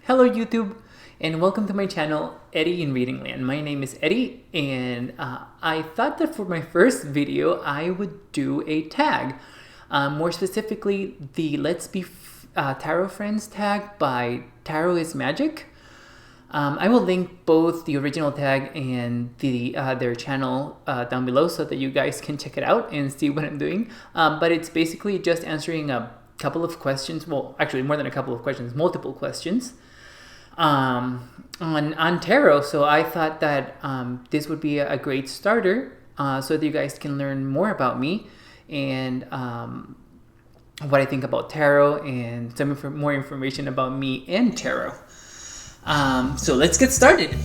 Hello YouTube, and welcome to my channel, Eddie in Reading Land. My name is Eddie, and I thought that for my first video, I would do a tag. More specifically, the Let's Be Tarot Friends tag by Tarot is Magic. I will link both the original tag and their channel down below so that you guys can check it out and see what I'm doing. But it's basically just answering a couple of questions. Well, actually more than a couple of questions, multiple questions on tarot. So I thought that this would be a great starter so that you guys can learn more about me and what I think about tarot and some more information about me and tarot. So let's get started.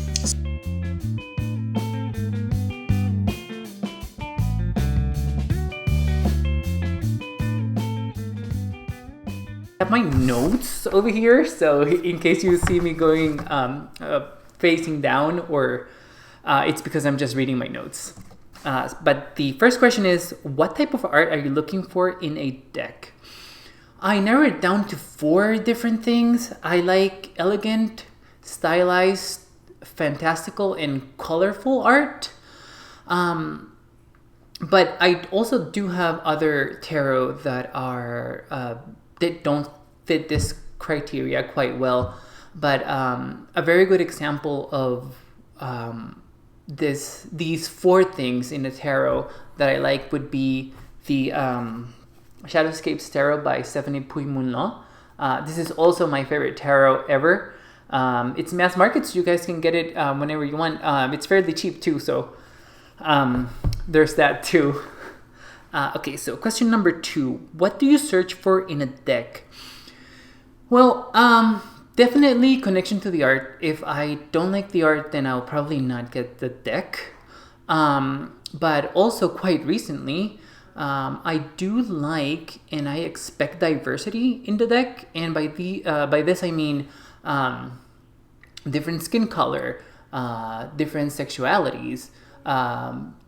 I have my notes over here, so in case you see me going facing down, or it's because I'm just reading my notes. But the first question is, what type of art are you looking for in a deck? I narrowed it down to 4 different things. I like elegant, stylized, fantastical, and colorful art. But I also do have other tarot that are that don't fit this criteria quite well. But a very good example of these 4 things in the tarot that I like would be the Shadowscapes Tarot by Stephanie Puy-Mounlon. This is also my favorite tarot ever. It's mass market, so you guys can get it whenever you want. It's fairly cheap too, so there's that too. Okay, so question number 2. What do you search for in a deck? Well, definitely connection to the art. If I don't like the art, then I'll probably not get the deck. But also quite recently, I do like and I expect diversity in the deck. And by this I mean different skin color, different sexualities,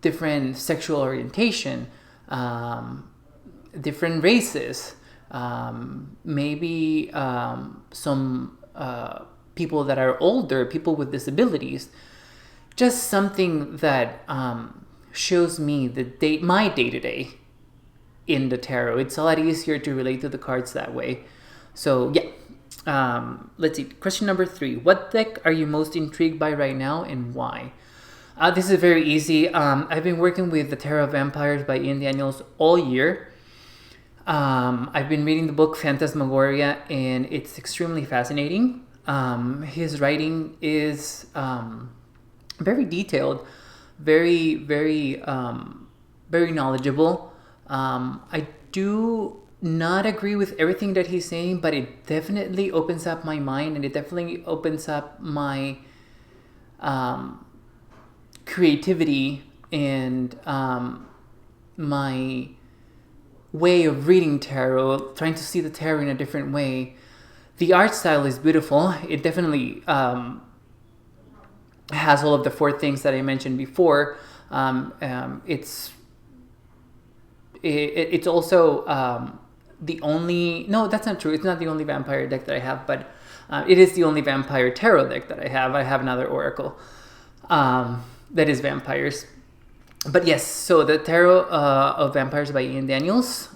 different sexual orientation, different races, maybe some people that are older, people with disabilities. Just something that shows me my day-to-day in the tarot. It's a lot easier to relate to the cards that way. So yeah, let's see. Question number 3. What deck are you most intrigued by right now and why? This is very easy. I've been working with the Tarot of Vampires by Ian Daniels all year. I've been reading the book Phantasmagoria, and it's extremely fascinating. His writing is very detailed, very, very, very knowledgeable. I do not agree with everything that he's saying, but it definitely opens up my mind, and it definitely opens up my creativity and my way of reading tarot, trying to see the tarot in a different way. The art style is beautiful. It definitely has all of the 4 things that I mentioned before. It's also the only... No, that's not true. It's not the only vampire deck that I have, but it is the only vampire tarot deck that I have. I have another oracle that is vampires. But yes, so the Tarot of Vampires by Ian Daniels.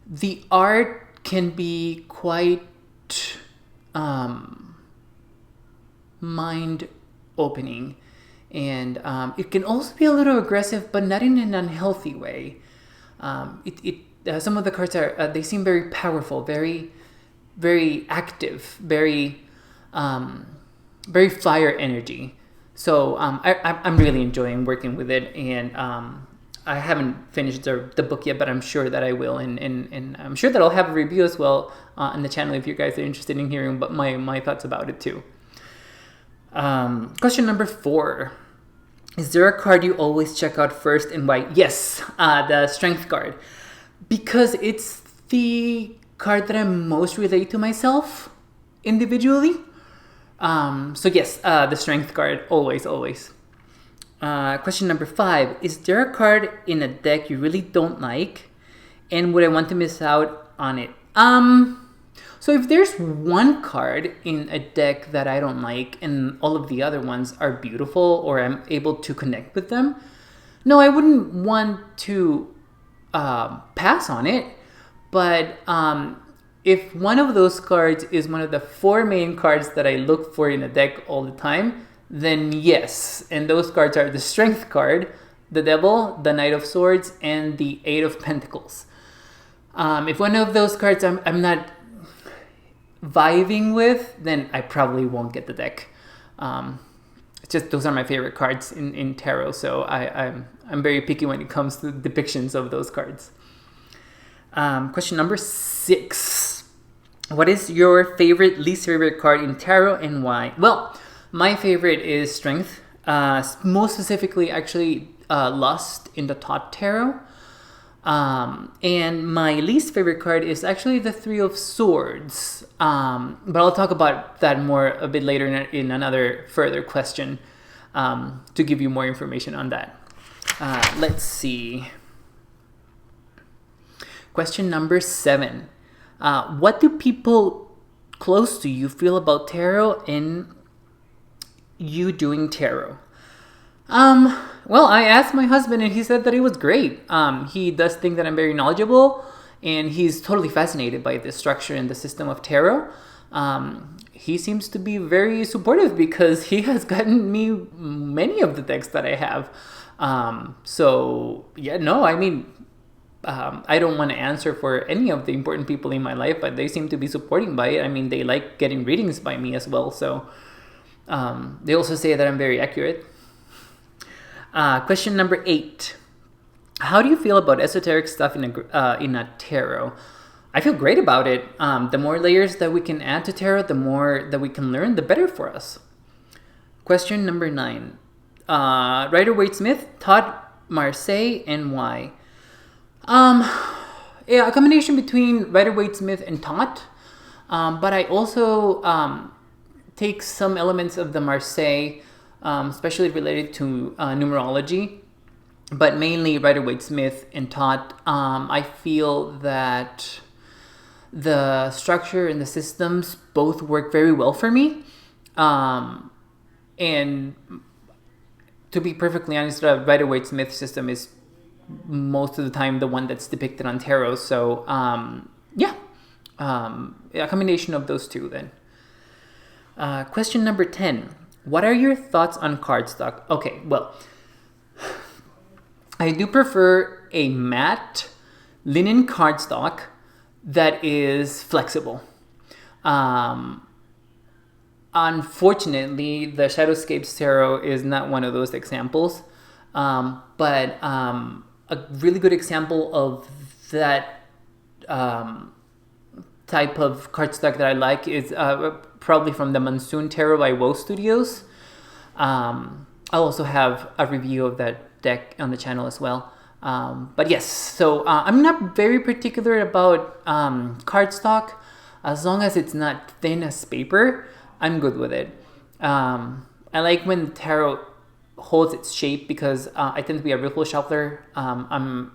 The art can be quite mind-opening. And it can also be a little aggressive, but not in an unhealthy way. Some of the cards they seem very powerful, very, very active, very fire energy. So I'm really enjoying working with it, and I haven't finished the book yet, but I'm sure that I will, and I'm sure that I'll have a review as well on the channel if you guys are interested in hearing my thoughts about it too. Question number 4. Is there a card you always check out first and why? Yes, the Strength card. Because it's the card that I most relate to myself individually. So yes, the Strength card, always. Question number 5. Is there a card in a deck you really don't like? And would I want to miss out on it? So if there's one card in a deck that I don't like and all of the other ones are beautiful or I'm able to connect with them, no, I wouldn't want to pass on it. But if one of those cards is one of the 4 main cards that I look for in a deck all the time, then yes. And those cards are the Strength card, the Devil, the Knight of Swords, and the 8 of Pentacles. If one of those cards I'm not vibing with, then I probably won't get the deck. It's just those are my favorite cards in tarot, so I'm very picky when it comes to depictions of those cards. Question number 6. What is your least favorite card in tarot and why? Well, my favorite is Strength. Most specifically, actually, Lust in the Tot Tarot. And my least favorite card is actually the 3 of Swords. But I'll talk about that more a bit later in another further question to give you more information on that. Let's see. Question number 7. What do people close to you feel about tarot and you doing tarot? Well, I asked my husband and he said that it was great. He does think that I'm very knowledgeable and he's totally fascinated by the structure and the system of tarot. He seems to be very supportive because he has gotten me many of the decks that I have. So yeah, no, I mean, I don't want to answer for any of the important people in my life, but they seem to be supporting by it. I mean, they like getting readings by me as well. So they also say that I'm very accurate. Question number 8. How do you feel about esoteric stuff in a tarot? I feel great about it. The more layers that we can add to tarot, the more that we can learn, the better for us. Question number 9. Rider-Waite-Smith, Todd, Marseille, and why? Yeah, a combination between Rider-Waite-Smith and Todd. But I also take some elements of the Marseille, especially related to numerology, but mainly Rider-Waite-Smith and Todd. I feel that the structure and the systems both work very well for me. And to be perfectly honest, the Rider-Waite-Smith system is most of the time the one that's depicted on tarot. So yeah, a combination of those two then. Question number 10. What are your thoughts on cardstock? Okay, well, I do prefer a matte linen cardstock that is flexible. Unfortunately, the Shadowscapes Tarot is not one of those examples. But a really good example of that type of cardstock that I like is probably from the Monsoon Tarot by Woe Studios. I'll also have a review of that deck on the channel as well. But yes, so I'm not very particular about cardstock. As long as it's not thin as paper, I'm good with it. I like when the tarot holds its shape because I tend to be a riffle shuffler. I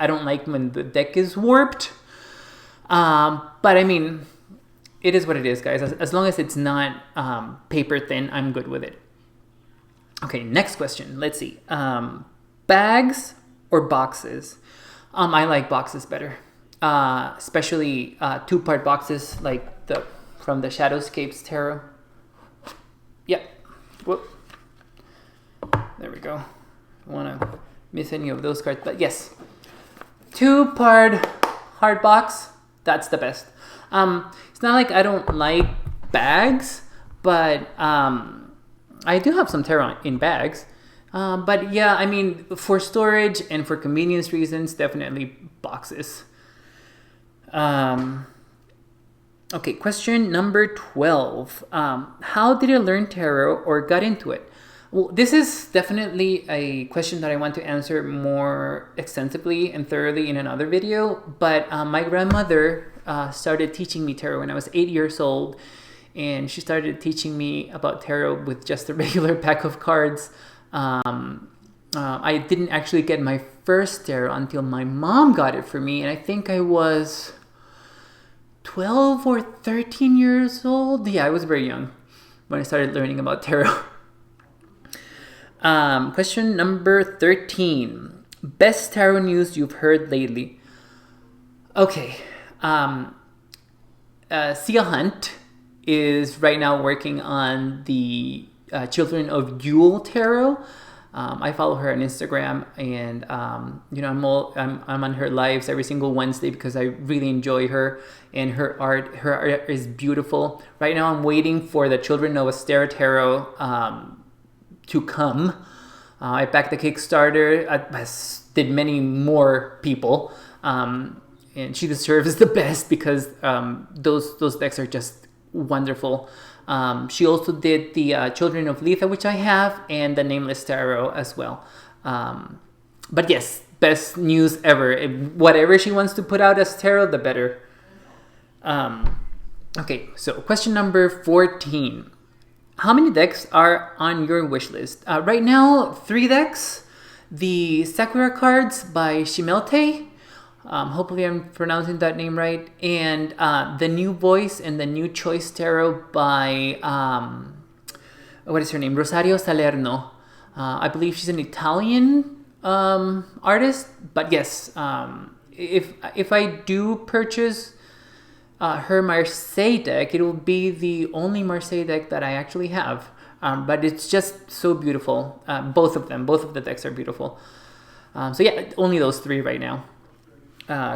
don't like when the deck is warped. But I mean, it is what it is, guys. As long as it's not paper thin, I'm good with it. Okay, next question. Let's see. Bags or boxes? I like boxes better. Especially 2-part boxes like from the Shadowscapes Tarot. Yep. Whoop. There we go. Don't want to miss any of those cards, but yes. 2-part hard box. That's the best. It's not like I don't like bags, but I do have some tarot in bags. But yeah, I mean, for storage and for convenience reasons, definitely boxes. Okay, question number 12. How did you learn tarot or got into it? Well, this is definitely a question that I want to answer more extensively and thoroughly in another video. But my grandmother started teaching me tarot when I was 8 years old. And she started teaching me about tarot with just a regular pack of cards. I didn't actually get my first tarot until my mom got it for me. And I think I was 12 or 13 years old. Yeah, I was very young when I started learning about tarot. Question number 13. Best tarot news you've heard lately. Okay. Sia Hunt is right now working on the Children of Yule tarot. I follow her on Instagram, and I'm on her lives every single Wednesday because I really enjoy her and her art. Her art is beautiful. Right now, I'm waiting for the Children of Astera tarot to come. I backed the Kickstarter. I did many more people, and she deserves the best because those decks are just wonderful. She also did the Children of Letha, which I have, and the Nameless Tarot as well. But yes, best news ever. Whatever she wants to put out as tarot, the better. Okay, so question number 14. How many decks are on your wish list? Right now, 3 decks. The Sakura cards by Shimelte. Hopefully I'm pronouncing that name right. And the New Voice and the New Choice Tarot by, what is her name? Rosario Salerno. I believe she's an Italian artist. But yes, if I do purchase her Marseille deck, it will be the only Marseille deck that I actually have. But it's just so beautiful. Both of the decks are beautiful. So yeah, only those 3 right now.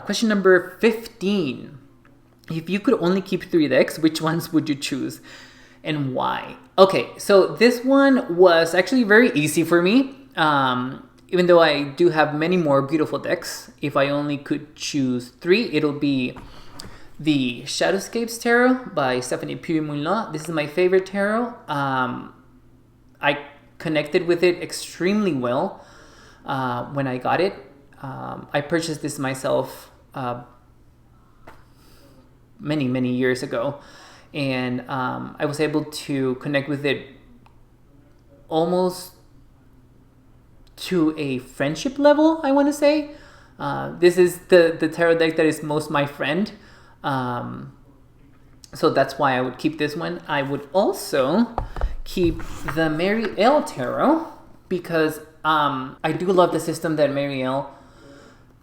Question number 15. If you could only keep 3 decks, which ones would you choose and why? Okay, so this one was actually very easy for me. Even though I do have many more beautiful decks, if I only could choose 3, it'll be the Shadowscapes Tarot by Stephanie Puy-Moulin. This is my favorite tarot. I connected with it extremely well when I got it. I purchased this myself many years ago, and I was able to connect with it almost to a friendship level, I want to say. This is the tarot deck that is most my friend, so that's why I would keep this one. I would also keep the Mary L Tarot because I do love the system that Mary L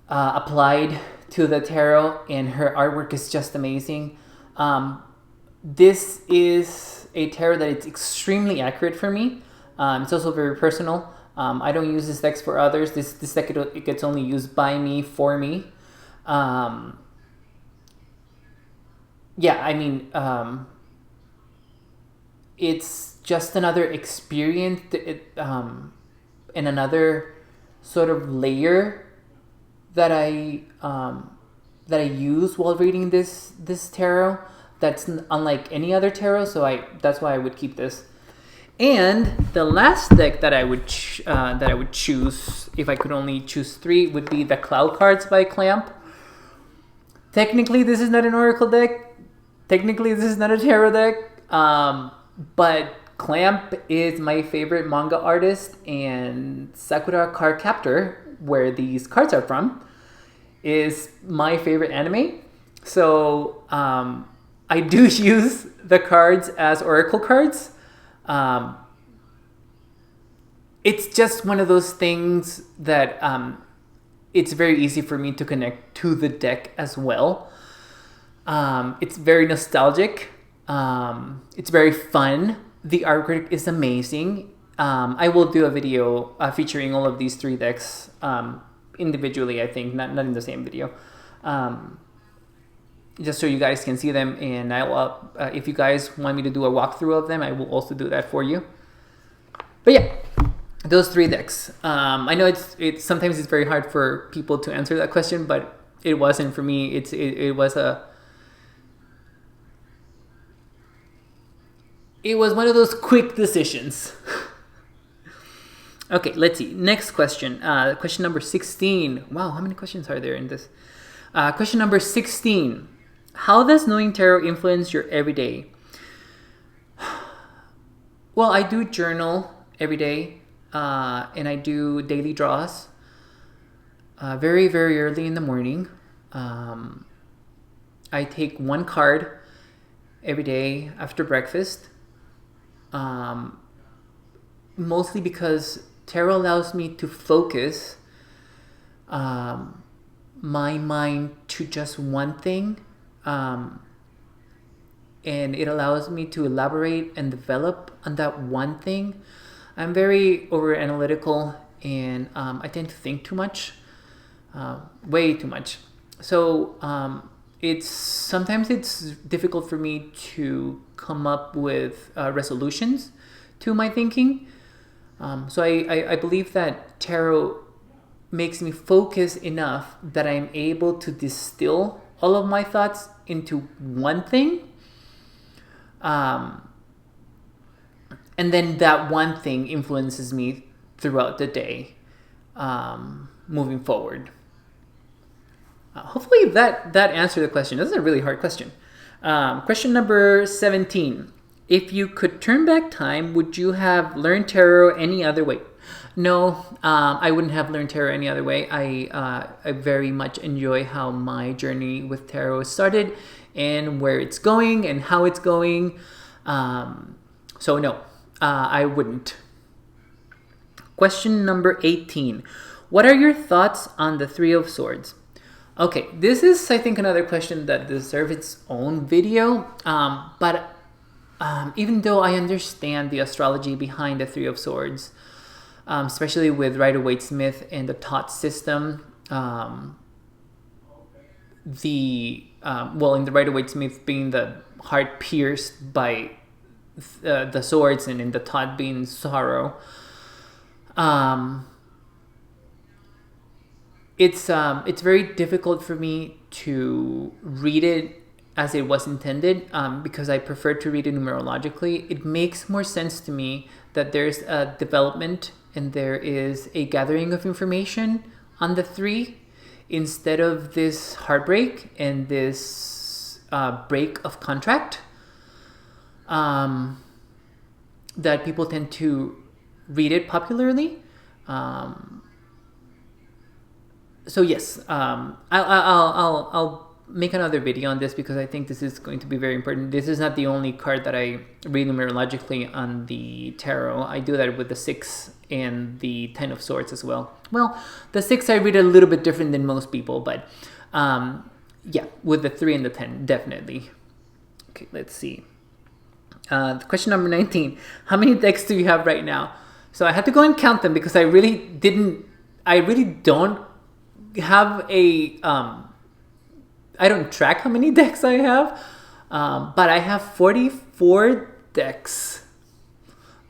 applied to the tarot, and her artwork is just amazing. This is a tarot that is extremely accurate for me. It's also very personal. I don't use this deck for others. This deck it gets only used by me, for me. Yeah, I mean, it's just another experience and another sort of layer that I use while reading this tarot. That's unlike any other tarot, so that's why I would keep this. And the last deck that I would choose, if I could only choose 3, would be the Cloud Cards by Clamp. Technically, this is not an Oracle deck. Technically, this is not a tarot deck. But Clamp is my favorite manga artist, and Sakura Card Captor, where these cards are from, is my favorite anime. So I do use the cards as Oracle cards. It's just one of those things that it's very easy for me to connect to the deck as well. It's very nostalgic. It's very fun. The artwork is amazing. I will do a video featuring all of these 3 decks individually, I think, not in the same video. Just so you guys can see them, and I will, if you guys want me to do a walkthrough of them, I will also do that for you. But yeah, those 3 decks. I know it's sometimes it's very hard for people to answer that question, but it wasn't for me. It was one of those quick decisions. Okay, let's see. Next question. Question number 16. Wow, how many questions are there in this? Question number 16. How does knowing tarot influence your everyday? Well, I do journal every day, and I do daily draws very, very early in the morning. I take one card every day after breakfast, mostly because tarot allows me to focus my mind to just one thing, and it allows me to elaborate and develop on that one thing. I'm very over analytical, and I tend to think too much, way too much. So sometimes it's difficult for me to come up with resolutions to my thinking. So I believe that tarot makes me focus enough that I'm able to distill all of my thoughts into one thing. And then that one thing influences me throughout the day, moving forward. Hopefully that answered the question. This is a really hard question. Question number 17. If you could turn back time, would you have learned tarot any other way? No, I wouldn't have learned tarot any other way. I very much enjoy how my journey with tarot started and where it's going and how it's going. So no, I wouldn't. Question number 18. What are your thoughts on the Three of Swords? Okay, this is, I think, another question that deserves its own video. But even though I understand the astrology behind the Three of Swords, especially with Rider-Waite-Smith and the Tot system, in the Rider-Waite-Smith being the heart pierced by the swords, and in the Tot being sorrow, it's very difficult for me to read it as it was intended, because I prefer to read it numerologically. It makes more sense to me that there's a development and there is a gathering of information on the three, instead of this heartbreak and this break of contract that people tend to read it popularly. So yes, I'll make another video on this, because I think this is going to be very important. This is not the only card that I read numerologically on the tarot. I do that with the 6 and the 10 of Swords as well. Well, the 6 I read a little bit different than most people, but yeah, with the 3 and the 10, definitely. Okay, let's see. Question number 19. How many decks do you have right now? So I had to go and count them, because I really don't have a I don't track how many decks I have, but I have 44 decks.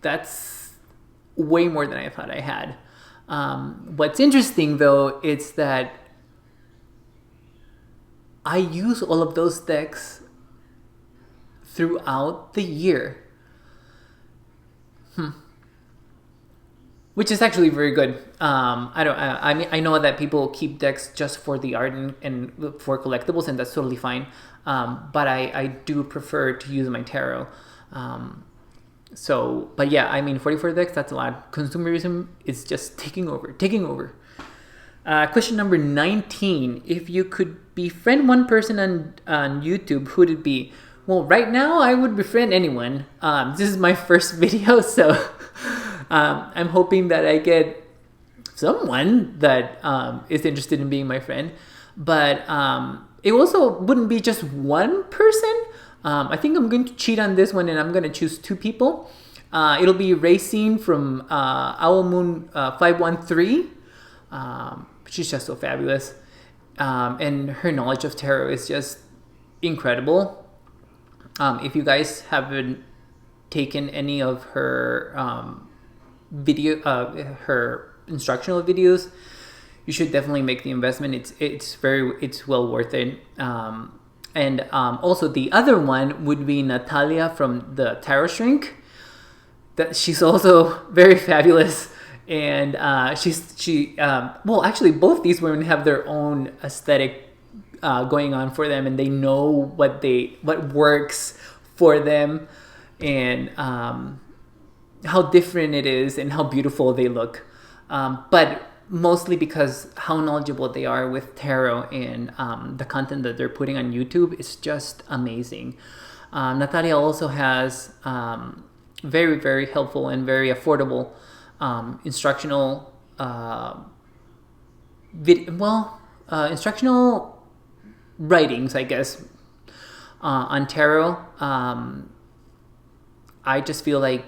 That's way more than I thought I had. What's interesting, though, is that I use all of those decks throughout the year. Which is actually very good. I know that people keep decks just for the art and for collectibles, and that's totally fine. But I do prefer to use my tarot. But yeah, I mean, 44 decks, that's a lot. Consumerism is just taking over. Question number 19. If you could befriend one person on YouTube, who would it be? Well, right now, I would befriend anyone. This is my first video, so I'm hoping that I get someone that is interested in being my friend. But it also wouldn't be just one person. I think I'm going to cheat on this one, and I'm going to choose 2 people. It'll be Raecine from Owl Moon 513. She's just so fabulous. And her knowledge of tarot is just incredible. If you guys haven't taken any of her her instructional videos, you should definitely make the investment. It's well worth it. And also the other one would be Natalia from the Tarot Shrink. That she's also very fabulous, and well, actually both these women have their own aesthetic going on for them, and they know what works for them, and how different it is and how beautiful they look. But mostly because how knowledgeable they are with tarot, and the content that they're putting on YouTube is just amazing. Natalia also has very, very helpful and very affordable instructional instructional writings, I guess, on tarot. I just feel like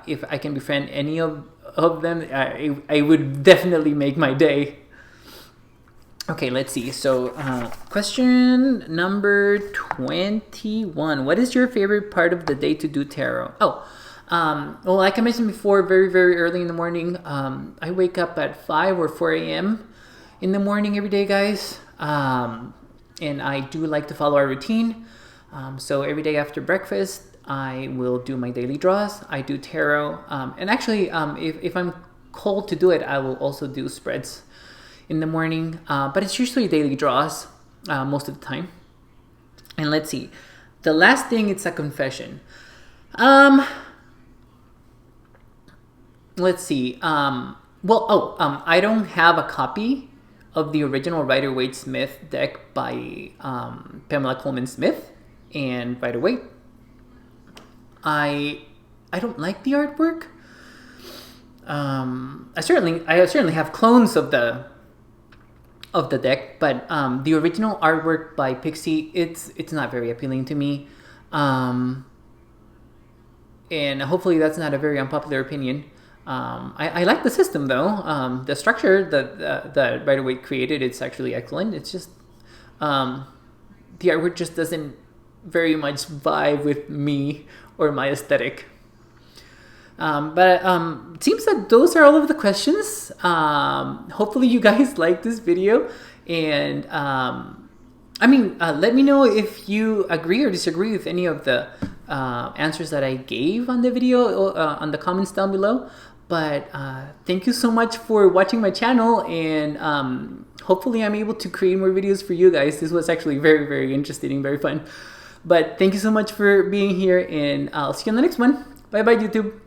if I can befriend any of them, I would definitely make my day. Okay, let's see. So question number 21. What is your favorite part of the day to do tarot? Well, like I mentioned before, very, very early in the morning. I wake up at 5 or 4 a.m. in the morning every day, guys. And I do like to follow our routine. So every day after breakfast, I will do my daily draws. I do tarot. And actually, if I'm called to do it, I will also do spreads in the morning. But it's usually daily draws most of the time. And let's see. The last thing, it's a confession. Let's see. I don't have a copy of the original Rider-Waite-Smith deck by Pamela Coleman Smith and Rider-Waite. I don't like the artwork. I certainly have clones of the deck, but the original artwork by Pixie, it's not very appealing to me. And hopefully that's not a very unpopular opinion. I like the system though. The structure that Rider-Waite created, it's actually excellent. It's just the artwork just doesn't very much vibe with me or my aesthetic. But it seems that those are all of the questions. Hopefully you guys like this video, and let me know if you agree or disagree with any of the answers that I gave on the video on the comments down below. But thank you so much for watching my channel, and hopefully I'm able to create more videos for you guys. This was actually very, very interesting and very fun. But thank you so much for being here, and I'll see you on the next one. Bye bye, YouTube.